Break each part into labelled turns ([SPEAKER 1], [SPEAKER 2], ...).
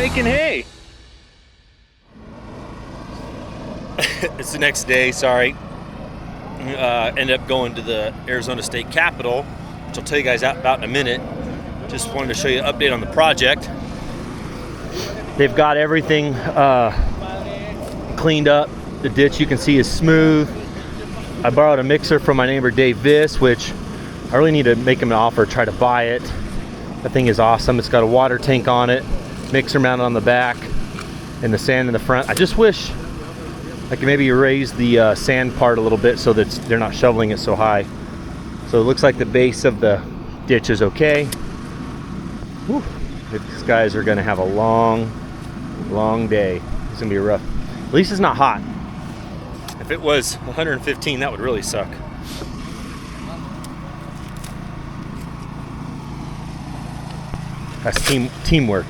[SPEAKER 1] making hay. It's the next day, sorry. Ended up going to the Arizona State Capitol, which I'll tell you guys about in a minute. Just wanted to show you an update on the project. They've got everything cleaned up. The ditch you can see is smooth. I borrowed a mixer from my neighbor Dave Viss, which I really need to make him an offer, try to buy it. That thing is awesome. It's got a water tank on it, mixer mounted on the back, and the sand in the front. I just wish I could maybe raise the sand part a little bit so that they're not shoveling it so high. So it looks like the base of the ditch is okay. Whew. These guys are gonna have a long day. It's gonna be rough. At least it's not hot. If it was 115, that would really suck. That's teamwork.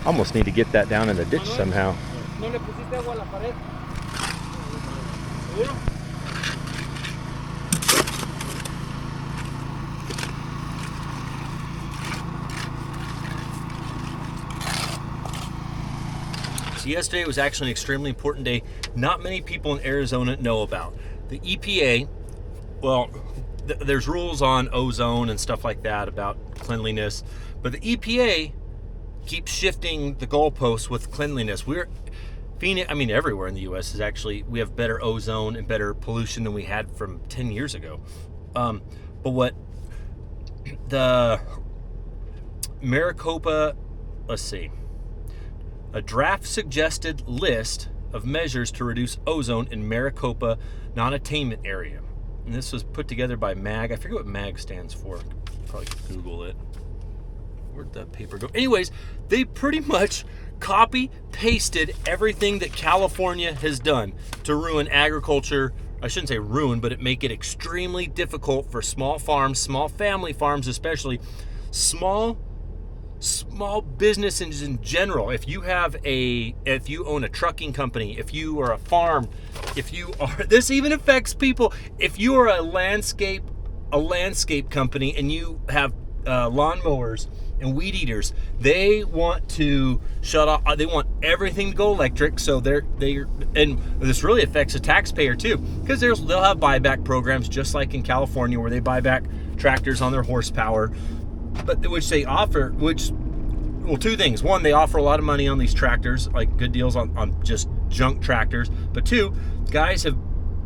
[SPEAKER 1] Almost need to get that down in the ditch somehow. So yesterday was actually an extremely important day. Not many people in Arizona know about. The EPA, well, there's rules on ozone and stuff like that about cleanliness, but the EPA keeps shifting the goalposts with cleanliness. Phoenix, I mean everywhere in the U.S. is actually, we have better ozone and better pollution than we had from 10 years ago. But what the Maricopa, let's see, a draft suggested list of measures to reduce ozone in Maricopa non-attainment area. And this was put together by MAG. I forget what MAG stands for. Probably Google it. Where'd the paper go? Anyways, they pretty much copy-pasted everything that California has done to ruin agriculture. I shouldn't say ruin, but it make it extremely difficult for small farms, small family farms especially, small businesses in general. If you own a trucking company, if you are a farm, this even affects people. If you are a landscape company and you have lawnmowers and weed eaters, they want to shut off. They want everything to go electric. So and this really affects the taxpayer too, because they'll have buyback programs just like in California where they buy back tractors on their horsepower. But two things. One, they offer a lot of money on these tractors, like good deals on just junk tractors. But two, guys have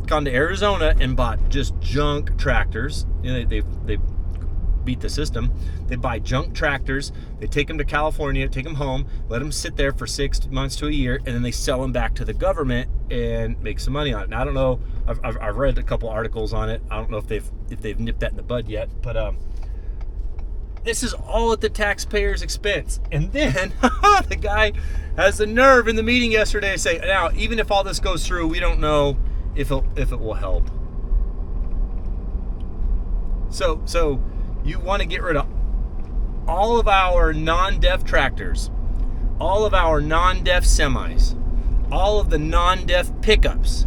[SPEAKER 1] gone to Arizona and bought just junk tractors. You know, they beat the system. They buy junk tractors. They take them to California, take them home, let them sit there for 6 months to a year, and then they sell them back to the government and make some money on it. Now, I don't know. I've read a couple articles on it. I don't know if they've nipped that in the bud yet, but this is all at the taxpayer's expense. And then the guy has the nerve in the meeting yesterday to say, now, even if all this goes through, we don't know if it will help. So you want to get rid of all of our non-def tractors, all of our non-def semis, all of the non-def pickups,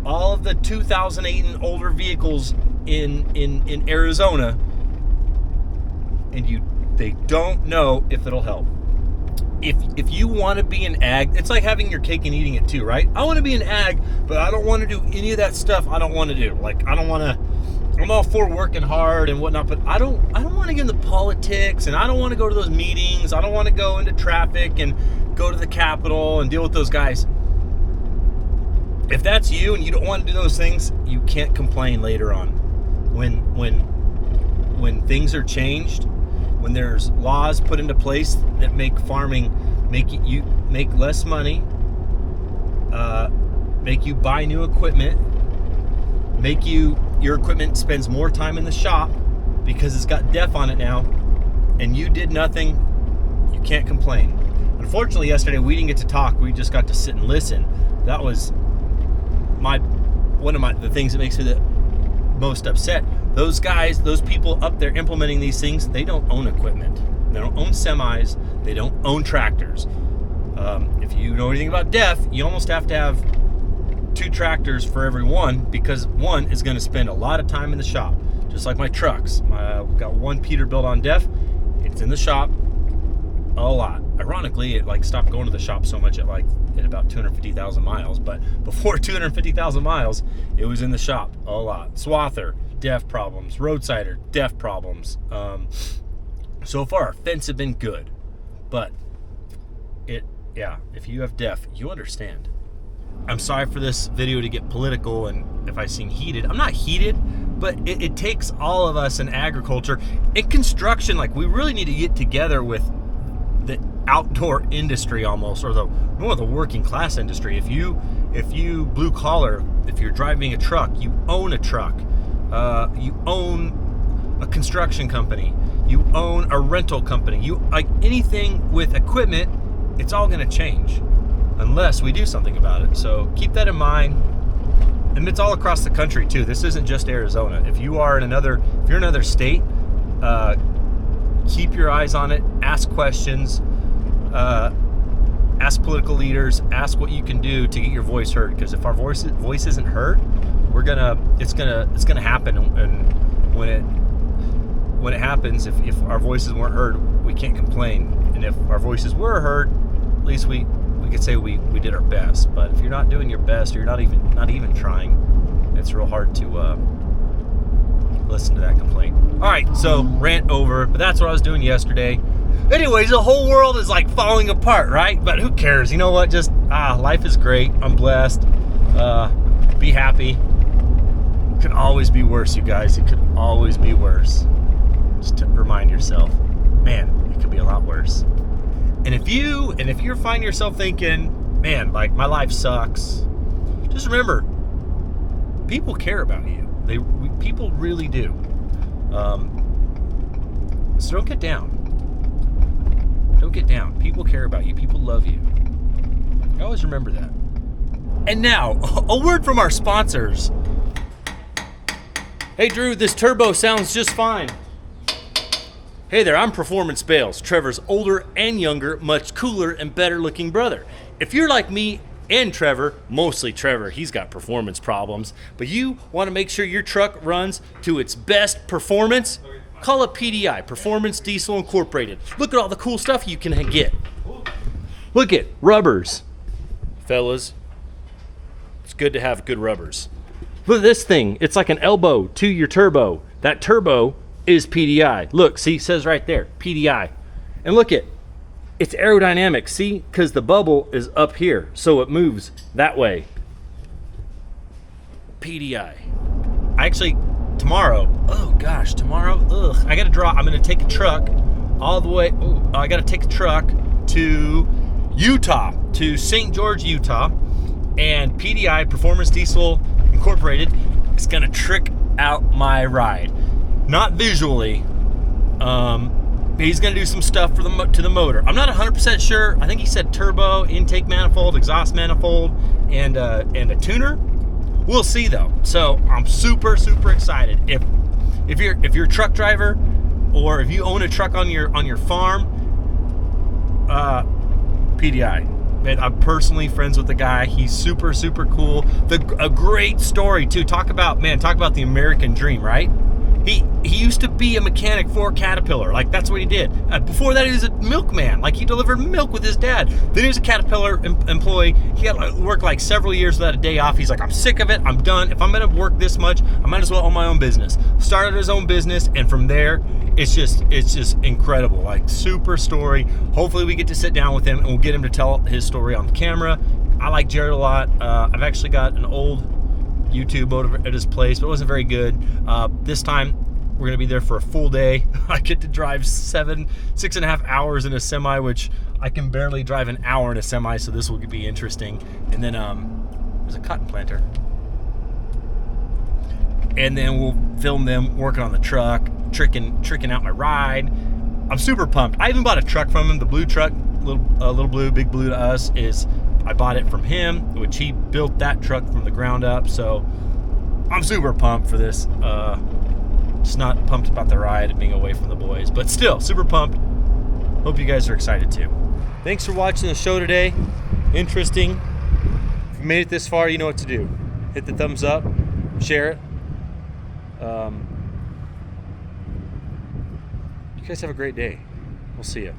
[SPEAKER 1] all of the 2008 and older vehicles in Arizona, and they don't know if it'll help. If you want to be an ag, it's like having your cake and eating it too, right? I want to be an ag, but I don't want to do any of that stuff I don't want to do. Like, I don't want to, I'm all for working hard and whatnot, but I don't want to get into politics, and I don't want to go to those meetings. I don't want to go into traffic and go to the Capitol and deal with those guys. If that's you and you don't want to do those things, you can't complain later on. When things are changed, when there's laws put into place that make farming make less money, make you buy new equipment, make your equipment spends more time in the shop because it's got DEF on it now, and you did nothing, you can't complain. Unfortunately, yesterday we didn't get to talk. We just got to sit and listen. That was one of the things that makes me the most upset. Those guys, those people up there implementing these things, they don't own equipment. They don't own semis. They don't own tractors. If you know anything about DEF, you almost have to have 2 tractors for every one, because one is going to spend a lot of time in the shop. Just like my trucks. I've got one Peterbilt on DEF. It's in the shop a lot. Ironically, it like stopped going to the shop so much at about 250,000 miles. But before 250,000 miles, it was in the shop a lot. Swather, DEF problems. Roadsider, DEF problems. So far, fence have been good, but if you have DEF, you understand. I'm sorry for this video to get political, and if I seem heated, I'm not heated, but it takes all of us in agriculture, in construction. Like, we really need to get together with the outdoor industry almost, or the working class industry. If you blue collar, if you're driving a truck, you own a truck, you own a construction company, you own a rental company, you like anything with equipment, it's all going to change unless we do something about it. So keep that in mind. And it's all across the country too. This isn't just Arizona. If you're in another state, keep your eyes on it. Ask questions. Ask political leaders. Ask what you can do to get your voice heard. Because if our voice isn't heard, it's gonna happen. And when it happens, if our voices weren't heard, we can't complain. And if our voices were heard, at least we could say we did our best. But if you're not doing your best, or you're not even trying, it's real hard to listen to that complaint. All right, so rant over. But that's what I was doing yesterday. Anyways, the whole world is like falling apart, right? But who cares? You know what? Just life is great. I'm blessed. Be happy. It could always be worse, you guys. It could always be worse. Just to remind yourself, man, it could be a lot worse. And if you find yourself thinking, man, like my life sucks, just remember, people care about you. People really do. So don't get down. Don't get down. People care about you. People love you. I always remember that. And now, a word from our sponsors. Hey, Drew, this turbo sounds just fine. Hey there, I'm Performance Bales, Trevor's older and younger, much cooler and better looking brother. If you're like me and Trevor, mostly Trevor, he's got performance problems, but you want to make sure your truck runs to its best performance, call up PDI, Performance Diesel Incorporated. Look at all the cool stuff you can get. Look at rubbers. Fellas, it's good to have good rubbers. Look at this thing. It's like an elbow to your turbo. That turbo is PDI. Look, see, it says right there, PDI. And look it's aerodynamic, see? Because the bubble is up here, so it moves that way. PDI. Tomorrow, I gotta draw. I'm gonna take a truck all the way. I gotta take a truck to Utah, to St. George, Utah, and PDI, Performance Diesel Incorporated, is gonna trick out my ride. Not visually, but he's gonna do some stuff to the motor. I'm not 100% sure. I think he said turbo, intake manifold, exhaust manifold, and a tuner. We'll see though. So I'm super excited. If you're a truck driver, or if you own a truck on your farm, PDI. Man, I'm personally friends with the guy. He's super cool. A great story too. Talk about the American dream, right? He used to be a mechanic for Caterpillar. Like, that's what he did. Before that, he was a milkman. Like, he delivered milk with his dad. Then he was a Caterpillar employee. He had to work like several years without a day off. He's like, I'm sick of it. I'm done. If I'm going to work this much, I might as well own my own business. Started his own business, and from there, it's just incredible. Like, super story. Hopefully we get to sit down with him, and we'll get him to tell his story on camera. I like Gerrod a lot. I've actually got an old YouTube over at his place, but it wasn't very good. This time we're gonna be there for a full day. I get to drive 6.5 hours in a semi, which I can barely drive an hour in a semi, so this will be interesting. And then there's a cotton planter, and then we'll film them working on the truck, tricking out my ride. I'm super pumped. I even bought a truck from him, the blue truck, little blue, big blue to us is. I bought it from him, which he built that truck from the ground up. So I'm super pumped for this. Just not pumped about the ride and being away from the boys, but still super pumped. Hope you guys are excited too. Thanks for watching the show today. Interesting. If you made it this far, you know what to do. Hit the thumbs up, share it. You guys have a great day. We'll see you.